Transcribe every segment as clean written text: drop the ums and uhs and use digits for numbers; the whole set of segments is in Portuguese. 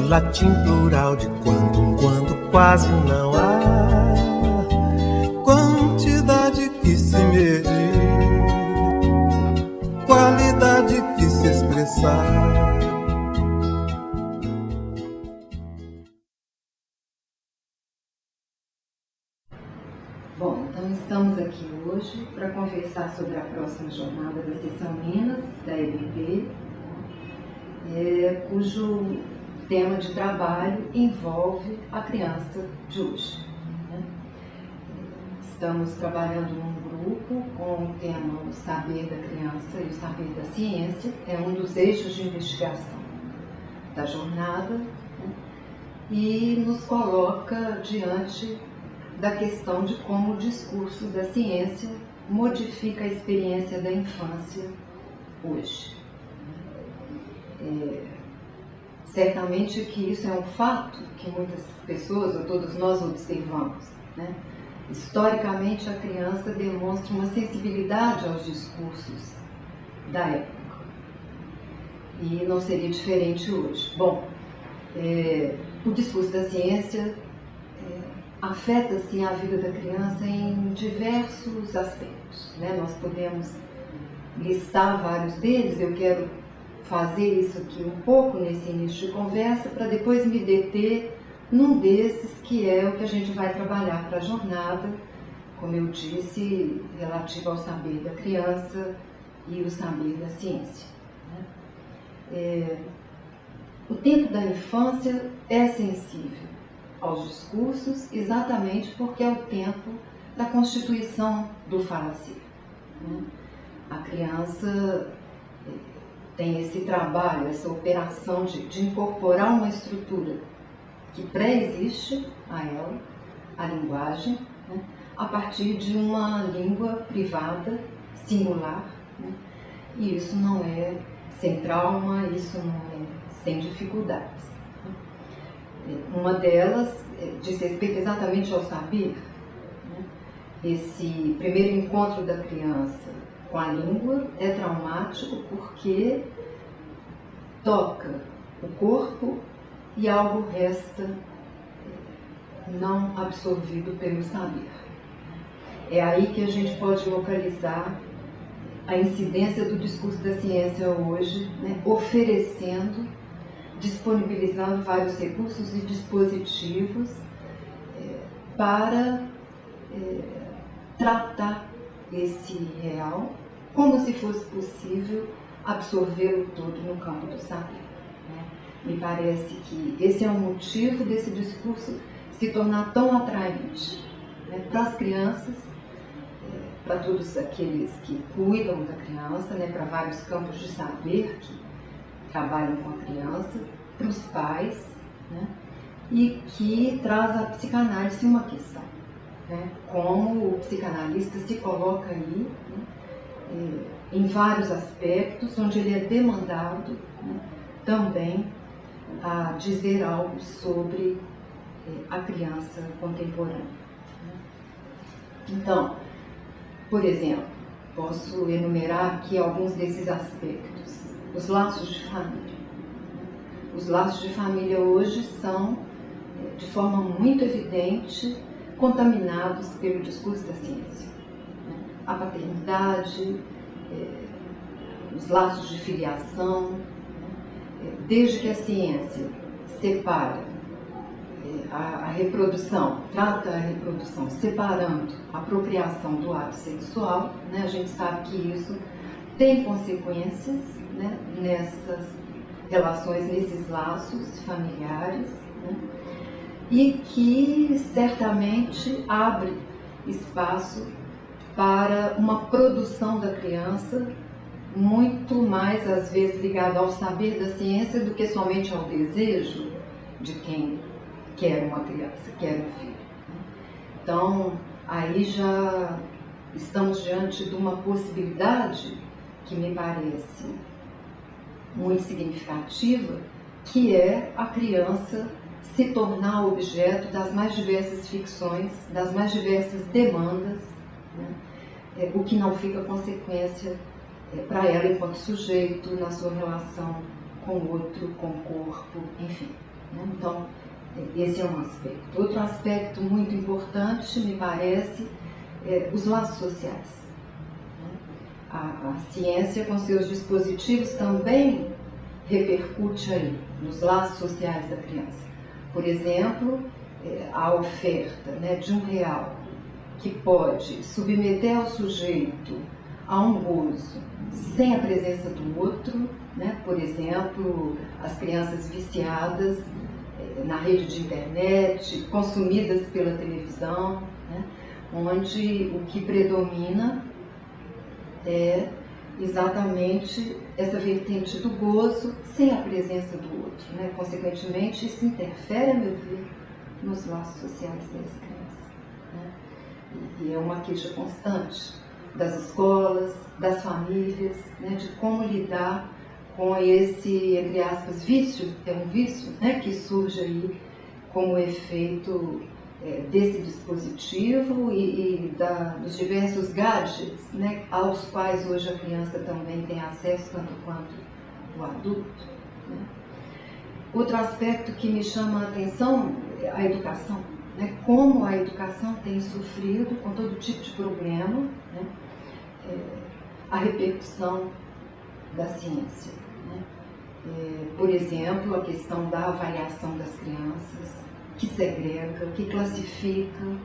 latim plural de quando em quando quase não há quantidade que se medir, qualidade que se expressar. Bom, então estamos aqui hoje para conversar sobre a próxima jornada da Seção Minas, da EBP, cujo tema de trabalho envolve a criança de hoje. Estamos trabalhando num grupo com o tema o saber da criança e o saber da ciência, é um dos eixos de investigação da jornada, e nos coloca diante da questão de como o discurso da ciência modifica a experiência da infância hoje. Certamente que isso é um fato que muitas pessoas, ou todos nós, observamos, né? Historicamente, a criança demonstra uma sensibilidade aos discursos da época. E não seria diferente hoje. Bom, o discurso da ciência afeta, sim, a vida da criança em diversos aspectos, né? Nós podemos listar vários deles. Eu quero fazer isso aqui um pouco nesse início de conversa, para depois me deter num desses, que é o que a gente vai trabalhar para a jornada, como eu disse, relativo ao saber da criança e o saber da ciência. O tempo da infância é sensível aos discursos exatamente porque é o tempo da constituição do falacer. A criança tem esse trabalho, essa operação de incorporar uma estrutura que pré-existe a ela, a linguagem, né, a partir de uma língua privada, singular, né, e isso não é sem trauma, isso não é sem dificuldades. Uma delas diz respeito exatamente ao saber. Esse primeiro encontro da criança com a língua é traumático porque toca o corpo e algo resta não absorvido pelo saber. É aí que a gente pode localizar a incidência do discurso da ciência hoje, né, oferecendo, disponibilizando vários recursos e dispositivos para tratar esse real como se fosse possível absorvê-lo todo no campo do saber. Me parece que esse é o motivo desse discurso se tornar tão atraente, né, para as crianças, para todos aqueles que cuidam da criança, né, para vários campos de saber que trabalham com a criança, para os pais, né, e que traz à psicanálise uma questão, né, como o psicanalista se coloca aí, né, em vários aspectos, onde ele é demandado, né, também a dizer algo sobre a criança contemporânea. Então, por exemplo, posso enumerar aqui alguns desses aspectos. Os laços de família. Os laços de família hoje são, de forma muito evidente, contaminados pelo discurso da ciência. A paternidade, os laços de filiação, desde que a ciência separa a reprodução, trata a reprodução separando a procriação do ato sexual, né, a gente sabe que isso tem consequências, né, nessas relações, nesses laços familiares, né, e que certamente abre espaço para uma produção da criança muito mais, às vezes, ligada ao saber da ciência do que somente ao desejo de quem quer uma criança, quer um filho. Então, aí já estamos diante de uma possibilidade que me parece muito significativa, que é a criança se tornar objeto das mais diversas ficções, das mais diversas demandas, né? O que não fica consequência para ela enquanto sujeito, na sua relação com o outro, com o corpo, enfim. né? Então, esse é um aspecto. Outro aspecto muito importante, me parece, é os laços sociais. A ciência, com seus dispositivos, também repercute aí nos laços sociais da criança. Por exemplo, a oferta, né, de R$1 que pode submeter ao sujeito a um gozo sem a presença do outro, né? Por exemplo, as crianças viciadas na rede de internet, consumidas pela televisão, né? Onde o que predomina é exatamente essa vertente do gozo sem a presença do outro, né? Consequentemente, isso interfere, a meu ver, nos laços sociais das crianças, né? E é uma queixa constante das escolas, das famílias, né? De como lidar com esse, entre aspas, vício, é um vício, né? Que surge aí como efeito desse dispositivo e dos diversos gadgets, né, aos quais hoje a criança também tem acesso, tanto quanto o adulto, né. Outro aspecto que me chama a atenção é a educação, né, como a educação tem sofrido com todo tipo de problema, né, a repercussão da ciência, né. Por exemplo, a questão da avaliação das crianças, que segrega, que classifica, né,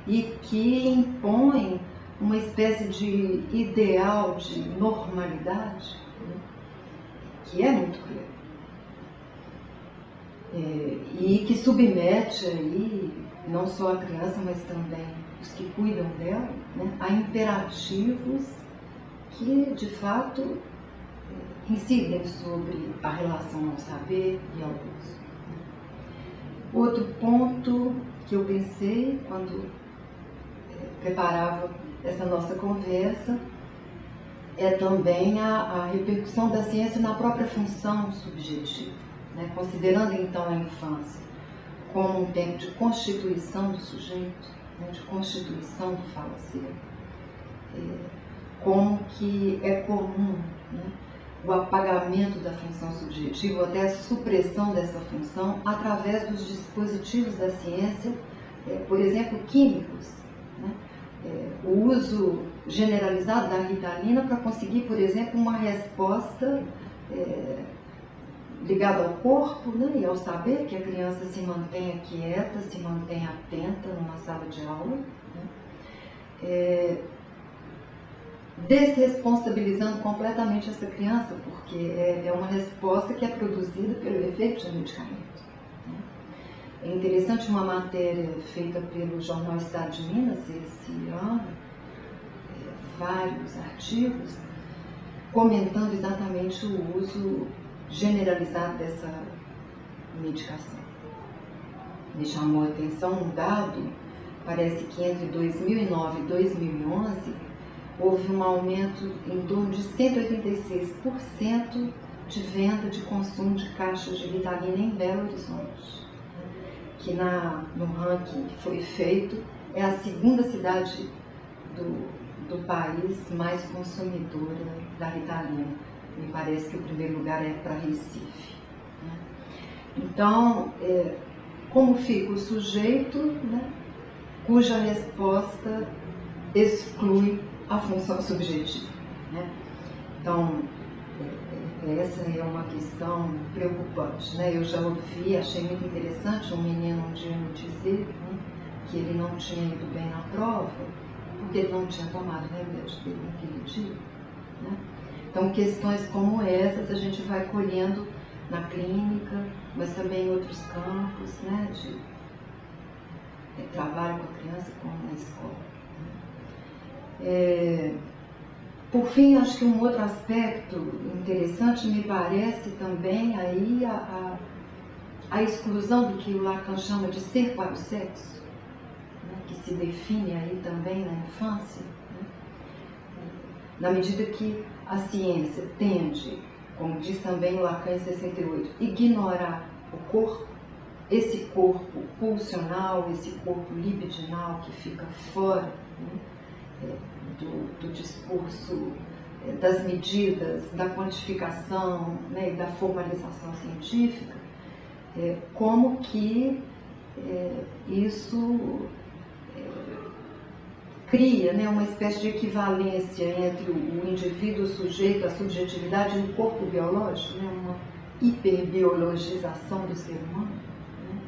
e que impõe uma espécie de ideal de normalidade, né, que é muito cruel. E que submete aí não só a criança, mas também os que cuidam dela, né, a imperativos que, de fato, incidem sobre a relação ao saber e ao uso. Outro ponto que eu pensei quando preparava essa nossa conversa é também a repercussão da ciência na própria função subjetiva, né? Considerando então a infância como um tempo de constituição do sujeito, né? De constituição do falaceiro, como que é comum, né, o apagamento da função subjetiva, ou até a supressão dessa função através dos dispositivos da ciência, por exemplo, químicos, né? O uso generalizado da ritalina para conseguir, por exemplo, uma resposta ligada ao corpo, né, e ao saber, que a criança se mantenha quieta, se mantenha atenta numa sala de aula, né? Desresponsabilizando completamente essa criança, porque é uma resposta que é produzida pelo efeito de medicamento, né? É interessante uma matéria feita pelo jornal Estado de Minas esse ano, vários artigos, comentando exatamente o uso generalizado dessa medicação. Me chamou a atenção um dado, parece que entre 2009 e 2011, houve um aumento em torno de 186% de venda de consumo de caixas de Ritalina em Belo Horizonte, que no ranking que foi feito é a segunda cidade do país mais consumidora da Ritalina. Me parece que o primeiro lugar é para Recife, né? Então, como fica o sujeito, né, cuja resposta exclui a função subjetiva, né? Então, essa é uma questão preocupante, né? Eu já ouvi, achei muito interessante um menino um dia me dizer, né, que ele não tinha ido bem na prova porque ele não tinha tomado remédio dele naquele dia, né? Então, questões como essas a gente vai colhendo na clínica, mas também em outros campos, né, de trabalho com a criança, como na escola. Por fim, acho que um outro aspecto interessante me parece também aí a exclusão do que o Lacan chama de ser para o sexo, né, que se define aí também na infância, né, na medida que a ciência tende, como diz também o Lacan em 68, ignorar o corpo, esse corpo pulsional, esse corpo libidinal que fica fora, né, do discurso das medidas, da quantificação, né, e da formalização científica, como que isso cria, né, uma espécie de equivalência entre o indivíduo, o sujeito, a subjetividade e o corpo biológico, né, uma hiperbiologização do ser humano, né,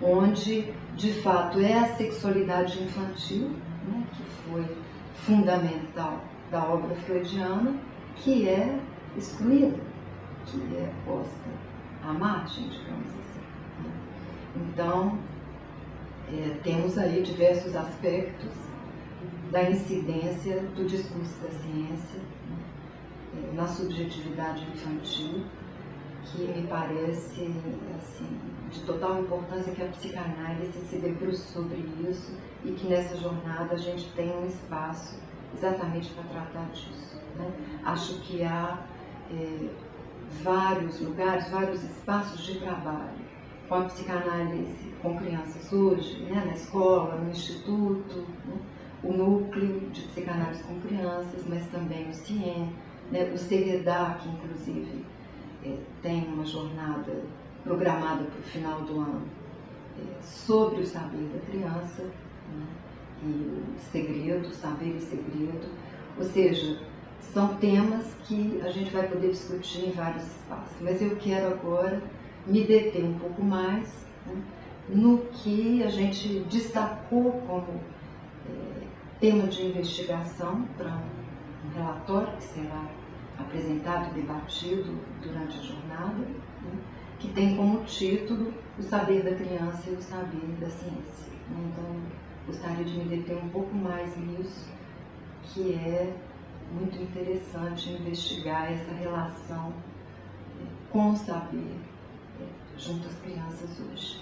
onde, de fato, é a sexualidade infantil, né, que foi fundamental da obra freudiana, que é excluída, que é posta à margem, digamos assim. Então, temos aí diversos aspectos da incidência do discurso da ciência, né, na subjetividade infantil, que me parece assim, de total importância que a psicanálise se debruce sobre isso e que nessa jornada a gente tem um espaço exatamente para tratar disso, né? Acho que há vários lugares, vários espaços de trabalho com a psicanálise com crianças hoje, né? Na escola, no instituto, né? O núcleo de psicanálise com crianças, mas também o CIEM, né? O CEREDA, que inclusive tem uma jornada programada para o final do ano sobre o saber da criança, né? E o segredo, saber e segredo, ou seja, são temas que a gente vai poder discutir em vários espaços, mas eu quero agora me deter um pouco mais, né, no que a gente destacou como tema de investigação para um relatório que será apresentado e debatido durante a jornada, né, que tem como título o saber da criança e o saber da ciência. Então, gostaria de me deter um pouco mais nisso, que é muito interessante investigar essa relação com o saber junto às crianças hoje.